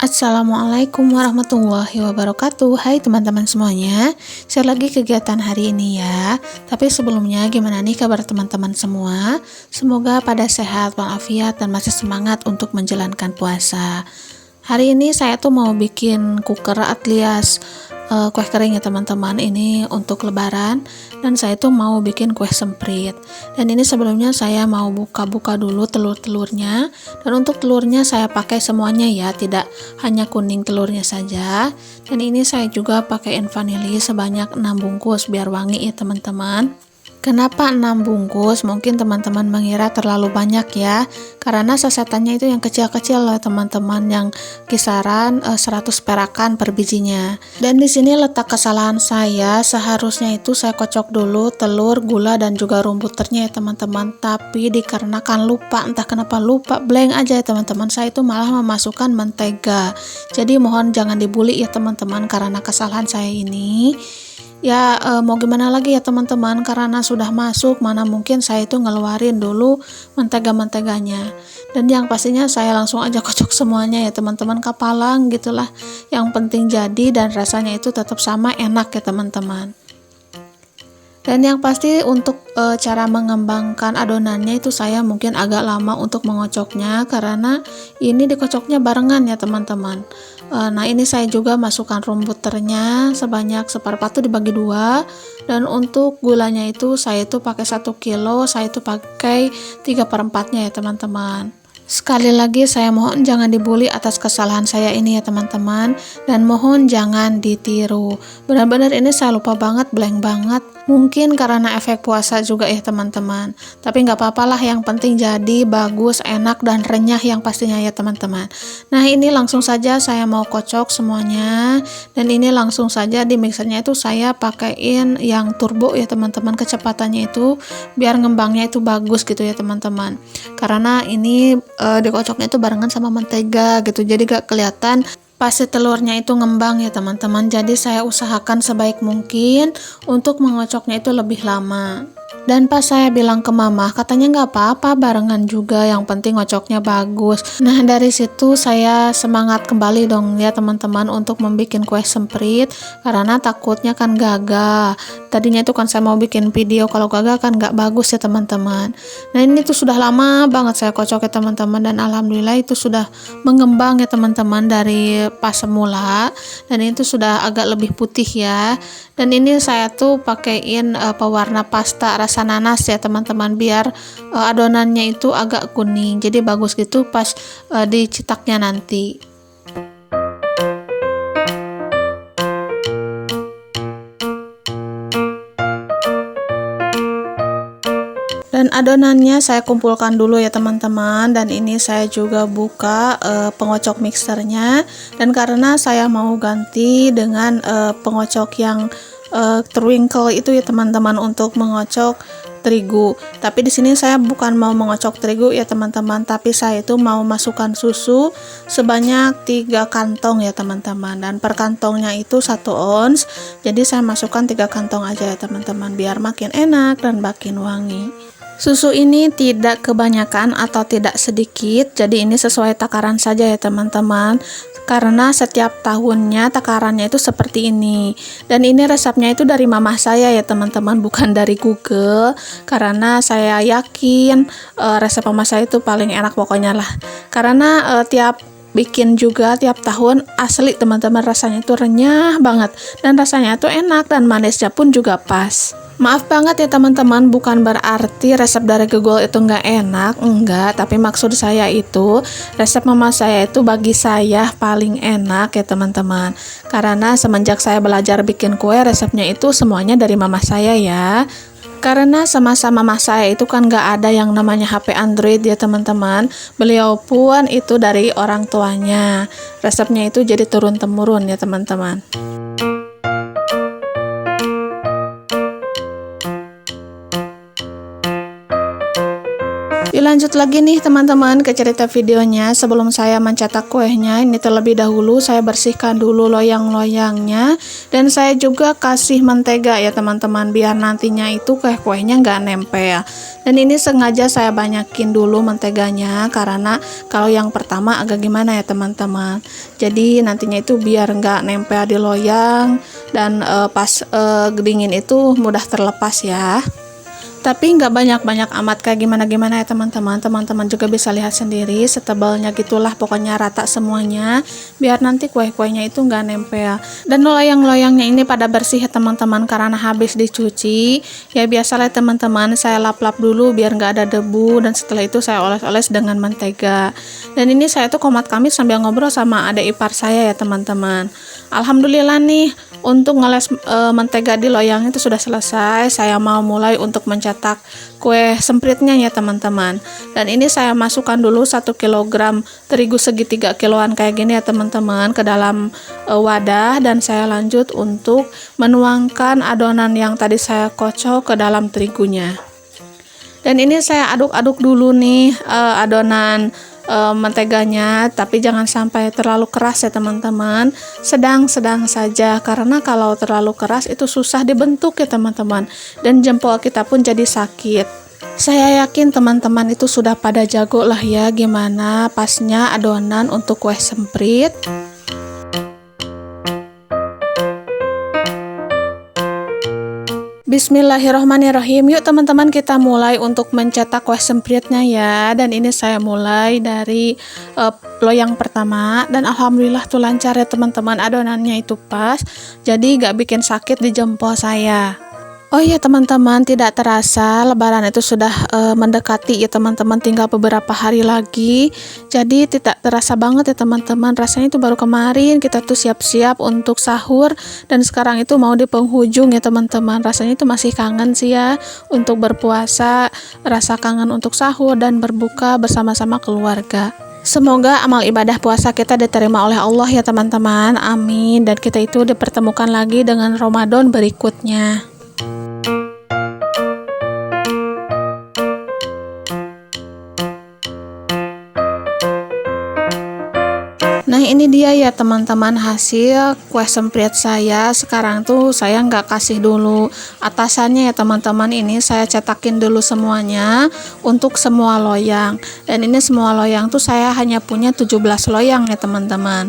Assalamualaikum warahmatullahi wabarakatuh. Hai teman-teman semuanya, share lagi kegiatan hari ini ya. Tapi sebelumnya gimana nih kabar teman-teman semua? Semoga pada sehat walafiat dan masih semangat untuk menjalankan puasa. Hari ini saya tuh mau bikin cooker alias kue kering ya teman-teman. Ini untuk lebaran dan saya tuh mau bikin kue semprit. Dan ini sebelumnya saya mau buka-buka dulu telur-telurnya. Dan untuk telurnya saya pakai semuanya ya, tidak hanya kuning telurnya saja. Dan ini saya juga pakaiin vanili sebanyak 6 bungkus biar wangi ya teman-teman. Kenapa 6 bungkus? Mungkin teman-teman mengira terlalu banyak ya, karena sasetannya itu yang kecil-kecil loh teman-teman, yang kisaran 100 perakan per bijinya. Dan di sini letak kesalahan saya, seharusnya itu saya kocok dulu telur, gula dan juga rum butternya ya teman-teman, tapi dikarenakan lupa, entah kenapa lupa, blank aja ya teman-teman, saya itu malah memasukkan mentega. Jadi mohon jangan dibully ya teman-teman karena kesalahan saya ini. Ya mau gimana lagi ya teman-teman, karena sudah masuk, mana mungkin saya itu ngeluarin dulu mentega-menteganya. Dan yang pastinya saya langsung aja kocok semuanya ya teman-teman, kapalang gitulah. Yang penting jadi dan rasanya itu tetap sama enak ya teman-teman. Dan yang pasti untuk cara mengembangkan adonannya itu saya mungkin agak lama untuk mengocoknya, karena ini dikocoknya barengan ya teman-teman. Nah ini saya juga masukkan rum butternya sebanyak seperempat tuh dibagi dua. Dan untuk gulanya itu saya itu pakai 1 kilo, saya itu pakai 3/4-nya ya teman-teman. Sekali lagi saya mohon jangan dibully atas kesalahan saya ini ya teman-teman, dan mohon jangan ditiru. Benar-benar ini saya lupa banget, blank banget. Mungkin karena efek puasa juga ya teman-teman. Tapi nggak apa-apa lah, yang penting jadi bagus, enak dan renyah yang pastinya ya teman-teman. Nah ini langsung saja saya mau kocok semuanya, dan ini langsung saja di mixernya itu saya pakaiin yang turbo ya teman-teman, kecepatannya itu biar ngembangnya itu bagus gitu ya teman-teman. Karena ini dikocoknya itu barengan sama mentega gitu, jadi gak kelihatan pasti telurnya itu ngembang ya teman-teman. Jadi saya usahakan sebaik mungkin untuk mengocoknya itu lebih lama. Dan pas saya bilang ke mama, katanya nggak apa-apa barengan juga, yang penting ngocoknya bagus. Nah dari situ saya semangat kembali dong ya teman-teman untuk membuat kue semprit, karena takutnya kan gagal. Tadinya itu kan saya mau bikin video, kalau gagal kan nggak bagus ya teman-teman. Nah ini tuh sudah lama banget saya kocok ya teman-teman, dan alhamdulillah itu sudah mengembang ya teman-teman dari pas semula, dan itu sudah agak lebih putih ya. Dan ini saya tuh pakaiin pewarna pasta rasa nanas ya teman-teman, biar adonannya itu agak kuning, jadi bagus gitu pas dicetaknya nanti. Dan adonannya saya kumpulkan dulu ya teman-teman, dan ini saya juga buka pengocok mixernya. Dan karena saya mau ganti dengan pengocok yang twinkle itu ya teman-teman, untuk mengocok terigu. Tapi di sini saya bukan mau mengocok terigu ya teman-teman, tapi saya itu mau masukkan susu sebanyak 3 kantong ya teman-teman, dan per kantongnya itu 1 ons. Jadi saya masukkan 3 kantong aja ya teman-teman, biar makin enak dan makin wangi. Susu ini tidak kebanyakan atau tidak sedikit, jadi ini sesuai takaran saja ya teman-teman, karena setiap tahunnya takarannya itu seperti ini. Dan ini resepnya itu dari mamah saya ya teman-teman, bukan dari Google, karena saya yakin resep mamah saya itu paling enak pokoknya lah. Karena tiap bikin juga tiap tahun asli teman-teman, rasanya itu renyah banget, dan rasanya itu enak, dan manisnya pun juga pas. Maaf banget ya teman-teman, bukan berarti resep dari Google itu nggak enak, enggak, tapi maksud saya itu resep mama saya itu bagi saya paling enak ya teman-teman, karena semenjak saya belajar bikin kue, resepnya itu semuanya dari mama saya ya. Karena semasa mama saya itu kan nggak ada yang namanya HP Android ya teman-teman, beliau pun itu dari orang tuanya, resepnya itu jadi turun-temurun ya teman-teman. lanjut lagi nih teman-teman ke cerita videonya. Sebelum saya mencetak kuenya, ini terlebih dahulu saya bersihkan dulu loyang-loyangnya. Dan saya juga kasih mentega ya teman-teman, biar nantinya itu kuenya nggak nempel. Dan ini sengaja saya banyakin dulu menteganya, karena kalau yang pertama agak gimana ya teman-teman. Jadi nantinya itu biar nggak nempel di loyang, dan pas dingin itu mudah terlepas ya. Tapi nggak banyak-banyak amat kayak gimana-gimana ya teman-teman. Teman-teman juga bisa lihat sendiri, setebalnya gitulah, pokoknya rata semuanya, biar nanti kue-kuenya itu nggak nempel. Dan loyang-loyangnya ini pada bersih ya teman-teman, karena habis dicuci. Ya biasalah teman-teman, saya lap-lap dulu biar nggak ada debu, dan setelah itu saya oles-oles dengan mentega. Dan ini saya tuh komat kami sambil ngobrol sama adik ipar saya ya teman-teman. Alhamdulillah nih, untuk ngeles mentega di loyang itu sudah selesai. Saya mau mulai untuk mencetak kue sempritnya ya teman-teman. Dan ini saya masukkan dulu 1 kg terigu segi 3 kiloan kayak gini ya teman-teman ke dalam wadah, dan saya lanjut untuk menuangkan adonan yang tadi saya kocok ke dalam terigunya. Dan ini saya aduk-aduk dulu nih adonan menteganya, tapi jangan sampai terlalu keras ya teman-teman, sedang-sedang saja, karena kalau terlalu keras itu susah dibentuk ya teman-teman, dan jempol kita pun jadi sakit. Saya yakin teman-teman itu sudah pada jago lah ya gimana pasnya adonan untuk kue semprit. Bismillahirrohmanirrohim. Yuk teman-teman, kita mulai untuk mencetak kue sempritnya ya. Dan ini saya mulai dari loyang pertama, dan alhamdulillah tuh lancar ya teman-teman, adonannya itu pas, jadi gak bikin sakit di jempol saya. Oh iya teman-teman, tidak terasa Lebaran itu sudah mendekati ya teman-teman, tinggal beberapa hari lagi. Jadi tidak terasa banget ya teman-teman, rasanya itu baru kemarin kita tuh siap-siap untuk sahur, dan sekarang itu mau di penghujung ya teman-teman. Rasanya itu masih kangen sih ya untuk berpuasa, rasa kangen untuk sahur dan berbuka bersama-sama keluarga. Semoga amal ibadah puasa kita diterima oleh Allah ya teman-teman, amin. Dan kita itu dipertemukan lagi dengan Ramadan berikutnya. Nah ini dia ya teman-teman hasil kue semprit saya. Sekarang tuh saya nggak kasih dulu atasannya ya teman-teman, ini saya cetakin dulu semuanya untuk semua loyang. Dan ini semua loyang tuh saya hanya punya 17 loyang ya teman-teman.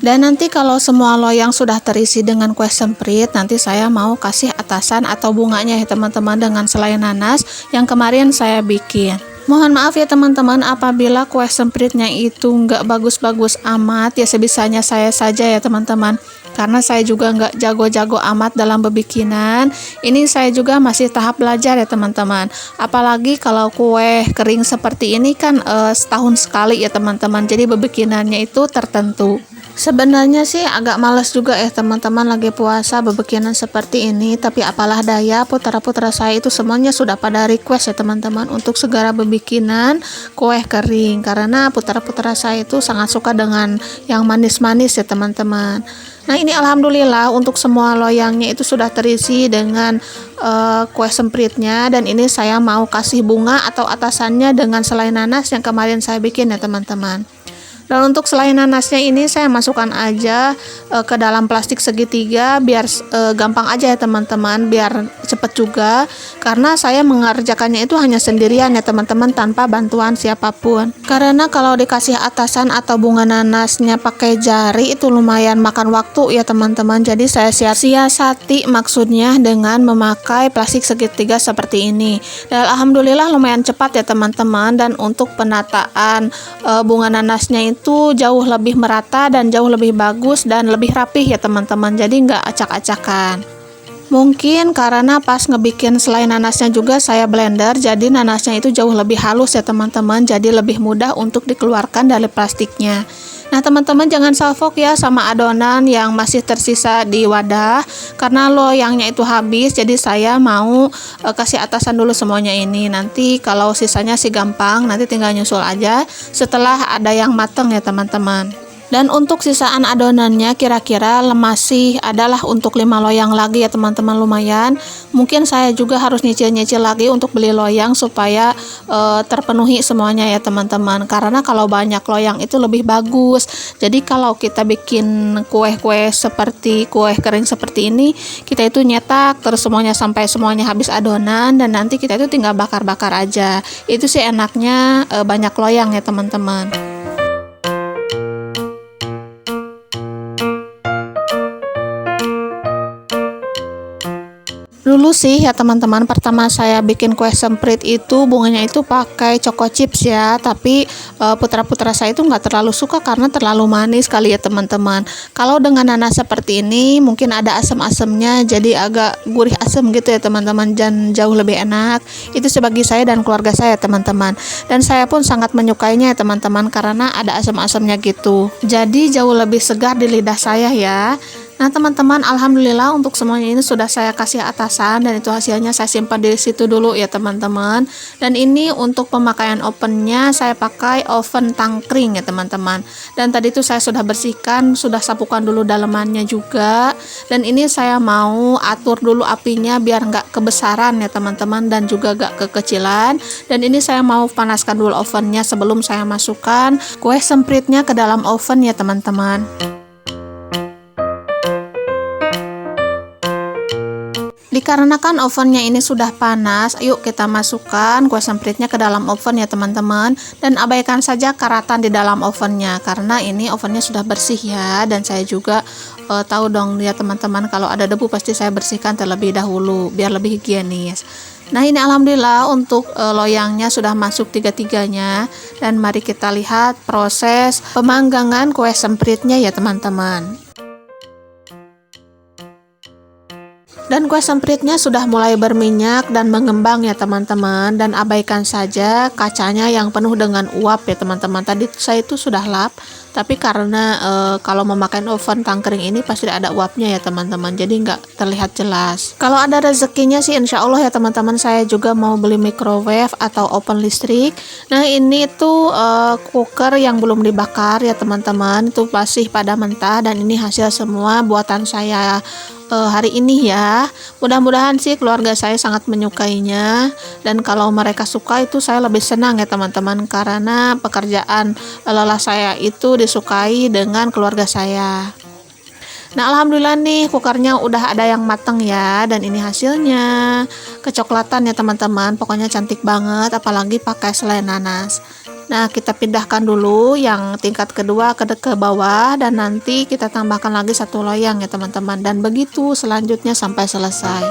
Dan nanti kalau semua loyang sudah terisi dengan kue semprit, nanti saya mau kasih atasan atau bunganya ya teman-teman dengan selai nanas yang kemarin saya bikin. Mohon maaf ya teman-teman apabila kue sempritnya itu nggak bagus-bagus amat, ya sebisanya saya saja ya teman-teman, karena saya juga nggak jago-jago amat dalam bebikinan. Ini saya juga masih tahap belajar ya teman-teman, apalagi kalau kue kering seperti ini kan setahun sekali ya teman-teman, jadi bebikinannya itu tertentu. Sebenarnya sih agak malas juga ya teman-teman lagi puasa bebekinan seperti ini, tapi apalah daya, putra-putra saya itu semuanya sudah pada request ya teman-teman untuk segera bebikinan kue kering, karena putra-putra saya itu sangat suka dengan yang manis-manis ya teman-teman. Nah ini alhamdulillah untuk semua loyangnya itu sudah terisi dengan kue sempritnya, dan ini saya mau kasih bunga atau atasannya dengan selai nanas yang kemarin saya bikin ya teman-teman. Dan untuk selai nanasnya ini saya masukkan aja ke dalam plastik segitiga biar gampang aja ya teman-teman, biar cepet juga, karena saya mengerjakannya itu hanya sendirian ya teman-teman, tanpa bantuan siapapun. Karena kalau dikasih atasan atau bunga nanasnya pakai jari itu lumayan makan waktu ya teman-teman, jadi saya siasati maksudnya dengan memakai plastik segitiga seperti ini. Dan alhamdulillah lumayan cepat ya teman-teman, dan untuk penataan bunga nanasnya itu jauh lebih merata dan jauh lebih bagus dan lebih rapih ya teman-teman, jadi nggak acak-acakan. Mungkin karena pas ngebikin selai nanasnya juga saya blender, jadi nanasnya itu jauh lebih halus ya teman-teman, jadi lebih mudah untuk dikeluarkan dari plastiknya. Nah teman-teman jangan salfok ya sama adonan yang masih tersisa di wadah, karena loyangnya itu habis, jadi saya mau kasih atasan dulu semuanya ini. Nanti kalau sisanya sih gampang, nanti tinggal nyusul aja setelah ada yang mateng ya teman-teman. Dan untuk sisaan adonannya kira-kira masih adalah untuk 5 loyang lagi ya teman-teman, lumayan. Mungkin saya juga harus nyicil-nyicil lagi untuk beli loyang supaya terpenuhi semuanya ya teman-teman. Karena kalau banyak loyang itu lebih bagus. Jadi kalau kita bikin kue-kue seperti kue kering seperti ini, kita itu nyetak terus semuanya sampai semuanya habis adonan, dan nanti kita itu tinggal bakar-bakar aja. Itu sih enaknya banyak loyang ya teman-teman. Dulu sih ya teman-teman, pertama saya bikin kue semprit itu bunganya itu pakai choco chips ya, tapi putra-putra saya itu nggak terlalu suka karena terlalu manis kali ya teman-teman. Kalau dengan nanas seperti ini mungkin ada asam-asamnya, jadi agak gurih asam gitu ya teman-teman, dan jauh lebih enak. Itu sebagai saya dan keluarga saya teman-teman, dan saya pun sangat menyukainya ya teman-teman karena ada asam-asamnya gitu, jadi jauh lebih segar di lidah saya ya. Nah teman-teman, alhamdulillah untuk semuanya ini sudah saya kasih atasan, dan itu hasilnya saya simpan di situ dulu ya teman-teman. Dan ini untuk pemakaian ovennya saya pakai oven tangkring ya teman-teman. Dan tadi itu saya sudah bersihkan, sudah sapukan dulu dalemannya juga. Dan ini saya mau atur dulu apinya biar nggak kebesaran ya teman-teman, dan juga nggak kekecilan. Dan ini saya mau panaskan dulu ovennya sebelum saya masukkan kue sempritnya ke dalam oven ya teman-teman. Dikarenakan ovennya ini sudah panas, yuk kita masukkan kue sempritnya ke dalam oven ya teman-teman. Dan abaikan saja karatan di dalam ovennya, karena ini ovennya sudah bersih ya. Dan saya juga tahu dong ya teman-teman, kalau ada debu pasti saya bersihkan terlebih dahulu biar lebih higienis. Nah ini alhamdulillah untuk loyangnya sudah masuk tiga-tiganya. Dan mari kita lihat proses pemanggangan kue sempritnya ya teman-teman. Dan kue sempritnya sudah mulai berminyak dan mengembang ya teman-teman, dan abaikan saja kacanya yang penuh dengan uap ya teman-teman. Tadi saya itu sudah lap, tapi karena kalau memakai oven tangkring ini pasti ada uapnya ya teman-teman, jadi nggak terlihat jelas. Kalau ada rezekinya sih insya Allah ya teman-teman, saya juga mau beli microwave atau oven listrik. Nah ini tuh cooker yang belum dibakar ya teman-teman, itu masih pada mentah, dan ini hasil semua buatan saya hari ini ya. Mudah-mudahan sih keluarga saya sangat menyukainya, dan kalau mereka suka itu saya lebih senang ya teman-teman, karena pekerjaan lelah saya itu disukai dengan keluarga saya. Nah alhamdulillah nih kukernya udah ada yang matang ya, dan ini hasilnya kecoklatan ya teman-teman, pokoknya cantik banget apalagi pakai selai nanas. Nah kita pindahkan dulu yang tingkat kedua ke bawah, dan nanti kita tambahkan lagi satu loyang ya teman-teman, dan begitu selanjutnya sampai selesai.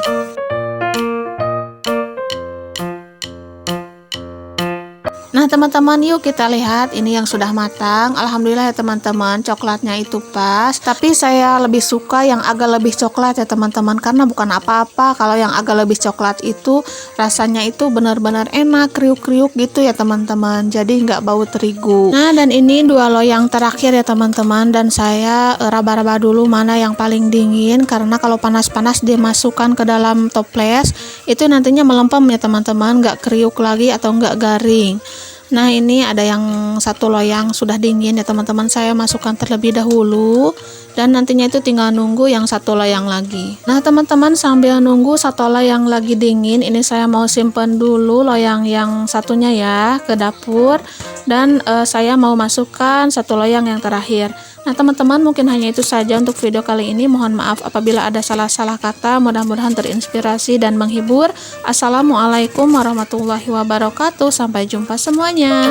Nah teman-teman, yuk kita lihat ini yang sudah matang. Alhamdulillah ya teman-teman, coklatnya itu pas, tapi saya lebih suka yang agak lebih coklat ya teman-teman, karena bukan apa-apa kalau yang agak lebih coklat itu rasanya itu benar-benar enak, kriuk-kriuk gitu ya teman-teman, jadi nggak bau terigu. Nah dan ini dua loyang terakhir ya teman-teman, dan saya raba-raba dulu mana yang paling dingin, karena kalau panas-panas dimasukkan ke dalam toples itu nantinya melempem ya teman-teman, nggak kriuk lagi atau nggak garing. Nah ini ada yang satu loyang sudah dingin ya teman-teman, saya masukkan terlebih dahulu, dan nantinya itu tinggal nunggu yang satu loyang lagi. Nah teman-teman, sambil nunggu satu loyang lagi dingin, ini saya mau simpen dulu loyang yang satunya ya ke dapur, dan saya mau masukkan satu loyang yang terakhir. Nah teman-teman, mungkin hanya itu saja untuk video kali ini. Mohon maaf apabila ada salah-salah kata, mudah-mudahan terinspirasi dan menghibur. Assalamualaikum warahmatullahi wabarakatuh, sampai jumpa semuanya.